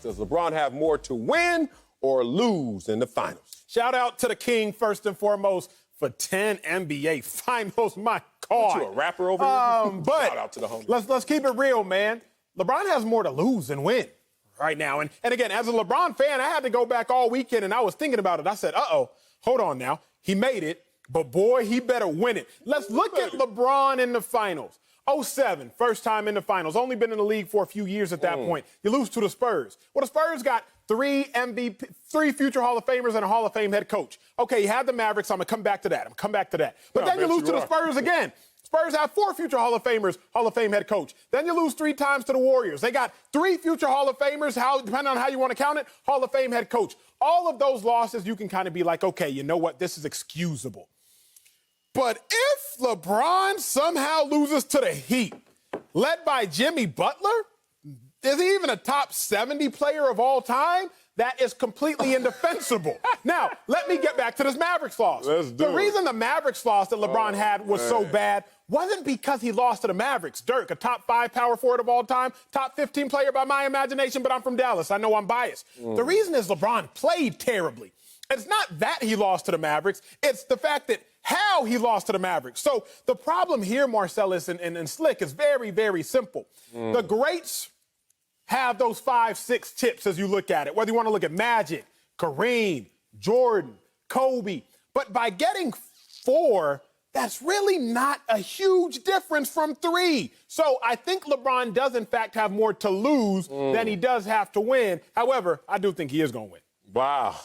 Does LeBron have more to win or lose in the finals? Shout out to the king, first and foremost, for 10 NBA finals. My God. You a rapper over here? But shout out to the homie. Let's keep it real, man. LeBron has more to lose than win right now. And again, as a LeBron fan, I had to go back all weekend, and I was thinking about it. I said, hold on now. He made it, but boy, he better win it. Let's look at LeBron in the finals. 07, first time in the finals. Only been in the league for a few years at that point. You lose to the Spurs. Well, the Spurs got three future Hall of Famers and a Hall of Fame head coach. Okay, you had the Mavericks. I'm going to come back to that. But then you lose to the Spurs again. Spurs have 4 future Hall of Famers, Hall of Fame head coach. Then you lose 3 times to the Warriors. They got 3 future Hall of Famers, depending on how you want to count it, Hall of Fame head coach. All of those losses, you can kind of be like, okay, you know what? This is excusable. But if LeBron somehow loses to the Heat, led by Jimmy Butler, is he even a top 70 player of all time? That is completely indefensible. Now, let me get back to this Mavericks loss. The reason the Mavericks loss that LeBron had was so bad wasn't because he lost to the Mavericks. Dirk, a top 5 power forward of all time, top 15 player by my imagination, but I'm from Dallas. I know I'm biased. The reason is LeBron played terribly. It's not that he lost to the Mavericks. It's the fact that how he lost to the Mavericks. So the problem here, Marcellus and Slick, is very, very simple. The greats have those 5, 6 chips as you look at it, whether you want to look at Magic, Kareem, Jordan, Kobe. But by getting 4, that's really not a huge difference from 3. So I think LeBron does, in fact, have more to lose than he does have to win. However, I do think he is going to win. Wow.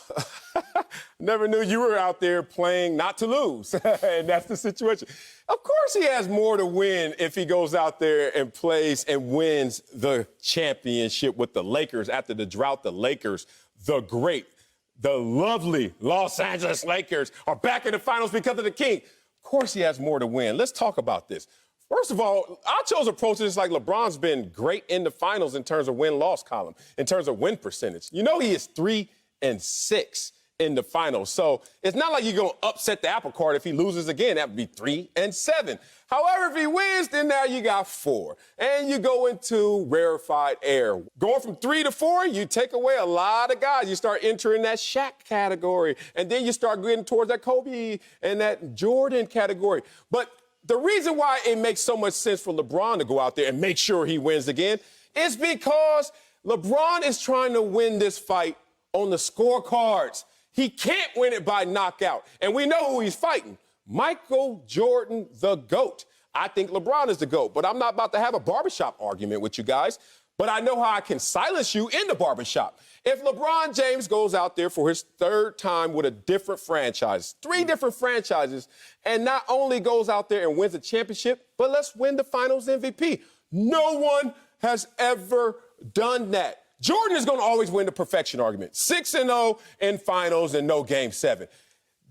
Never knew you were out there playing not to lose. And that's the situation. Of course he has more to win if he goes out there and plays and wins the championship with the Lakers. After the drought, the Lakers, the lovely Los Angeles Lakers, are back in the finals because of the king. Of course he has more to win. Let's talk about this. First of all, Acho's approach is like LeBron's been great in the finals in terms of win-loss column, in terms of win percentage. You know he is 3-6 in the finals. So it's not like you're going to upset the apple cart if he loses again. That would be 3-7. However, if he wins, then now you got 4. And you go into rarefied air. Going from 3 to 4, you take away a lot of guys. You start entering that Shaq category. And then you start getting towards that Kobe and that Jordan category. But the reason why it makes so much sense for LeBron to go out there and make sure he wins again is because LeBron is trying to win this fight on the scorecards. He can't win it by knockout. And we know who he's fighting. Michael Jordan, the GOAT. I think LeBron is the GOAT, but I'm not about to have a barbershop argument with you guys. But I know how I can silence you in the barbershop. If LeBron James goes out there for his 3rd time with a different franchise, 3 different franchises, and not only goes out there and wins a championship, but let's win the finals MVP. No one has ever done that. Jordan is going to always win the perfection argument. 6-0 in finals and no game 7.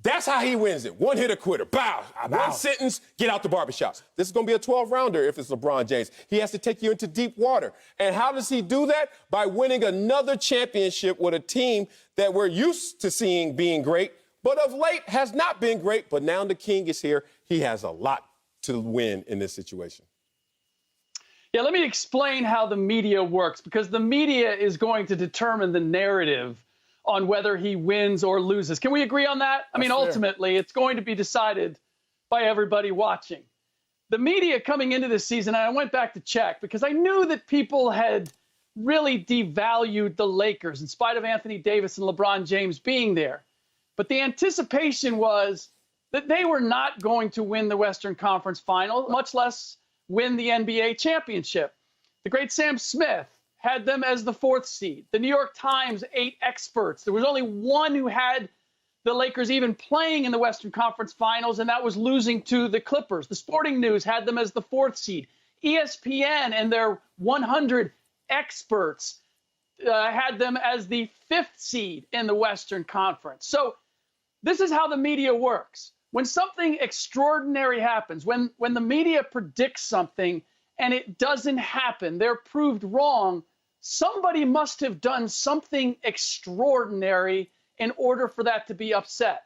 That's how he wins it. One hitter quitter. Bow. One sentence, get out the barbershop. This is going to be a 12-rounder if it's LeBron James. He has to take you into deep water. And how does he do that? By winning another championship with a team that we're used to seeing being great, but of late has not been great. But now the king is here. He has a lot to win in this situation. Yeah, let me explain how the media works, because the media is going to determine the narrative on whether he wins or loses. Can we agree on that? I mean, ultimately, it's going to be decided by everybody watching. The media coming into this season, and I went back to check because I knew that people had really devalued the Lakers in spite of Anthony Davis and LeBron James being there. But the anticipation was that they were not going to win the Western Conference Final, much less win the NBA championship. The great Sam Smith had them as the 4th seed. The New York Times, 8 experts. There was only one who had the Lakers even playing in the Western Conference Finals, and that was losing to the Clippers. The Sporting News had them as the 4th seed. ESPN and their 100 experts had them as the 5th seed in the Western Conference. So this is how the media works. When something extraordinary happens, when the media predicts something and it doesn't happen, they're proved wrong, somebody must have done something extraordinary in order for that to be upset.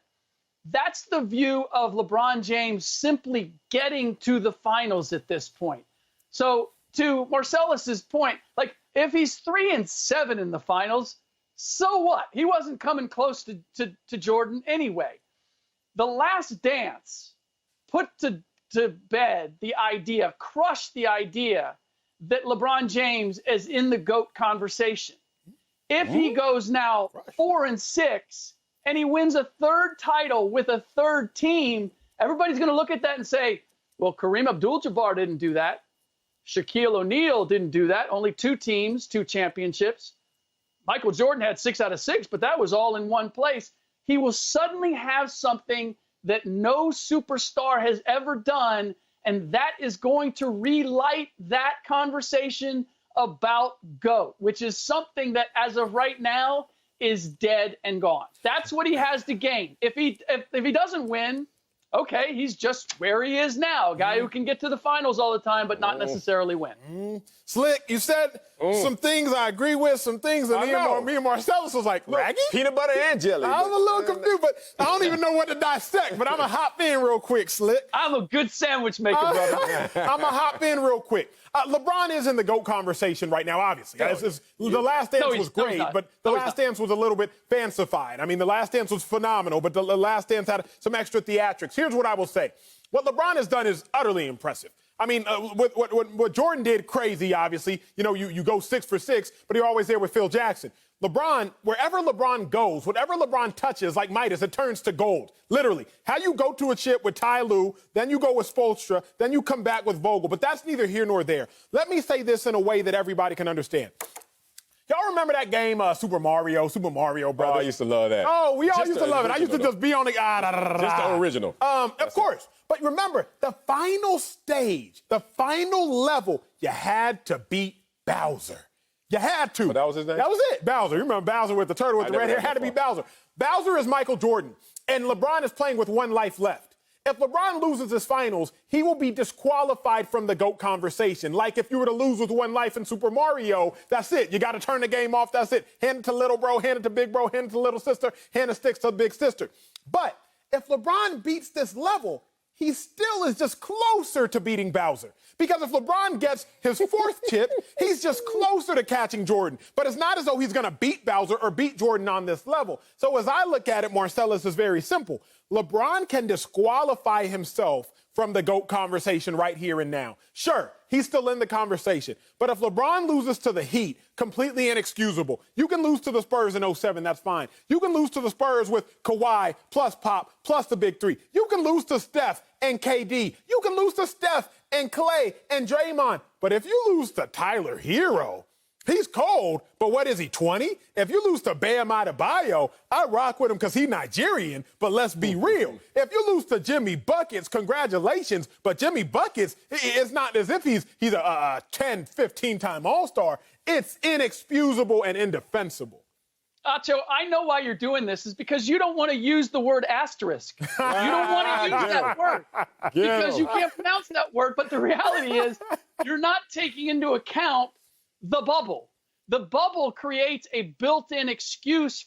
That's the view of LeBron James simply getting to the finals at this point. So to Marcellus's point, like, If he's 3-7 in the finals, so what? He wasn't coming close to Jordan anyway. The Last Dance put to bed the idea, crushed the idea that LeBron James is in the GOAT conversation. If he goes now 4-6 and he wins a third title with a third team, everybody's going to look at that and say, well, Kareem Abdul-Jabbar didn't do that. Shaquille O'Neal didn't do that. Only 2 teams, 2 championships. Michael Jordan had 6 out of 6, but that was all in one place. He will suddenly have something that no superstar has ever done, and that is going to relight that conversation about GOAT, which is something that, as of right now, is dead and gone. That's what he has to gain. If he doesn't win, okay, he's just where he is now, a guy who can get to the finals all the time, but not necessarily win. Slick, you said some things I agree with, some things that me and Marcellus was like, raggy? Peanut butter and jelly. I was a little confused, but I don't even know what to dissect, but I'm going to hop in real quick, Slick. I'm a good sandwich maker, brother. I'm going to hop in real quick. LeBron is in the GOAT conversation right now, obviously. The Last Dance was great, but the Last Dance was a little bit fancified. I mean, the Last Dance was phenomenal, but the Last Dance had some extra theatrics. Here's what I will say. What LeBron has done is utterly impressive. I mean, what Jordan did, crazy, obviously. You know, you go 6 for 6, but you're always there with Phil Jackson. LeBron, wherever LeBron goes, whatever LeBron touches, like Midas, it turns to gold. Literally. How you go to a chip with Ty Lue, then you go with Spoelstra, then you come back with Vogel. But that's neither here nor there. Let me say this in a way that everybody can understand. Y'all remember that game, Super Mario Brothers? Oh, I used to love that. Oh, we all used to love it. I used to just be on the... Just the original. Of course. But remember, the final stage, the final level, you had to beat Bowser. You had to. Oh, that was his name? That was it. Bowser. You remember Bowser with the turtle with the red hair? Had to be Bowser. Bowser is Michael Jordan, and LeBron is playing with 1 life left. If LeBron loses his finals, he will be disqualified from the GOAT conversation. Like if you were to lose with 1 life in Super Mario, that's it. You got to turn the game off. That's it. Hand it to little bro, hand it to big bro, hand it to little sister, hand the sticks to big sister. But if LeBron beats this level, he still is just closer to beating Bowser. Because if LeBron gets his 4th chip, he's just closer to catching Jordan. But it's not as though he's going to beat Bowser or beat Jordan on this level. So as I look at it, Marcellus, is very simple. LeBron can disqualify himself from the GOAT conversation right here and now. Sure, he's still in the conversation. But if LeBron loses to the Heat, completely inexcusable. You can lose to the Spurs in 07, that's fine. You can lose to the Spurs with Kawhi plus Pop plus the big 3. You can lose to Steph and KD. You can lose to Steph and Clay and Draymond. But if you lose to Tyler Hero, he's cold, but what is he, 20? If you lose to Bam Adebayo, I rock with him because he's Nigerian, but let's be real. If you lose to Jimmy Buckets, congratulations, but Jimmy Buckets, it's not as if he's a 10, 15-time All-Star. It's inexcusable and indefensible. Acho, I know why you're doing this is because you don't want to use the word asterisk. You don't want to use that word because you can't pronounce that word, but the reality is you're not taking into account the bubble. The bubble creates a built-in excuse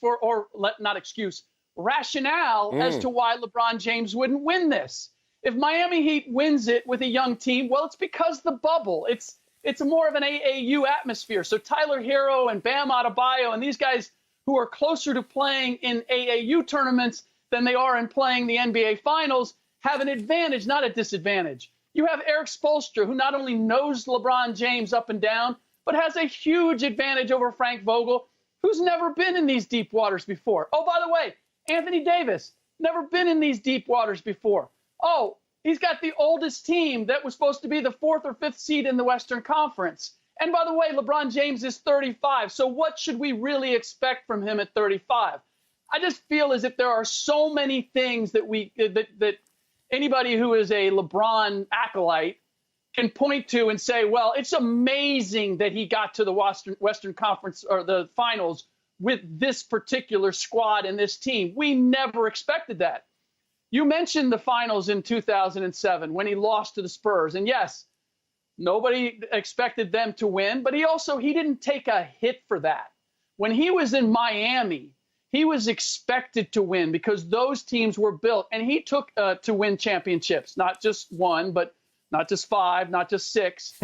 rationale as to why LeBron James wouldn't win this. If Miami Heat wins it with a young team, well, it's because the bubble. It's more of an AAU atmosphere. So Tyler Hero and Bam Adebayo and these guys who are closer to playing in AAU tournaments than they are in playing the NBA Finals have an advantage, not a disadvantage. You have Eric Spoelstra, who not only knows LeBron James up and down, but has a huge advantage over Frank Vogel, who's never been in these deep waters before. Oh, by the way, Anthony Davis, never been in these deep waters before. Oh, he's got the oldest team that was supposed to be the 4th or 5th seed in the Western Conference. And by the way, LeBron James is 35. So what should we really expect from him at 35? I just feel as if there are so many things that anybody who is a LeBron acolyte can point to and say, well, it's amazing that he got to the Western Conference or the finals with this particular squad and this team. We never expected that. You mentioned the finals in 2007 when he lost to the Spurs. And yes, nobody expected them to win, but he didn't take a hit for that. When he was in Miami, he was expected to win because those teams were built, and he took to win championships, not just one, but not just 5, not just 6.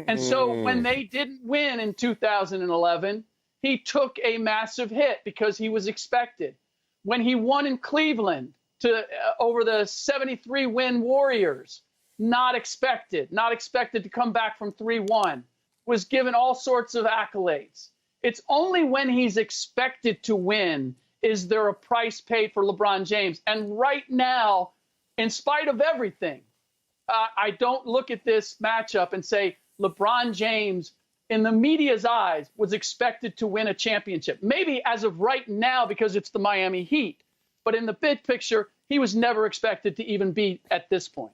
And so when they didn't win in 2011, he took a massive hit because he was expected. When he won in Cleveland over the 73-win Warriors, not expected to come back from 3-1, was given all sorts of accolades. It's only when he's expected to win is there a price paid for LeBron James. And right now, in spite of everything, I don't look at this matchup and say LeBron James, in the media's eyes, was expected to win a championship. Maybe as of right now because it's the Miami Heat. But in the big picture, he was never expected to even be at this point.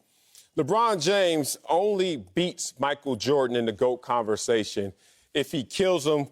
LeBron James only beats Michael Jordan in the GOAT conversation if he kills him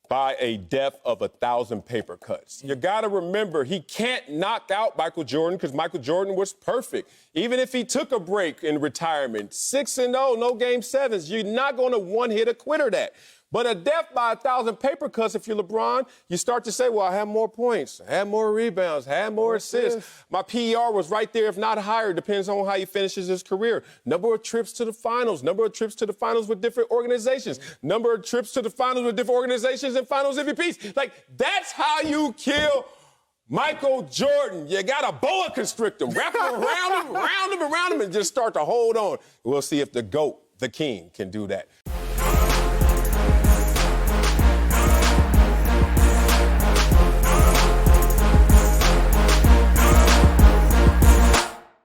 by a death of 1,000 paper cuts. You got to remember, he can't knock out Michael Jordan because Michael Jordan was perfect. Even if he took a break in retirement, 6-0, no game sevens, you're not going to one-hit a quitter that. But a death by 1,000 paper cuts, if you're LeBron, you start to say, well, I have more points, I have more rebounds, I have more assists. My PER was right there, if not higher, depends on how he finishes his career. Number of trips to the finals, number of trips to the finals with different organizations, number of trips to the finals with different organizations and finals MVPs. Like, that's how you kill Michael Jordan. You got a boa constrictor, wrap him around him, and just start to hold on. We'll see if the GOAT, the king, can do that.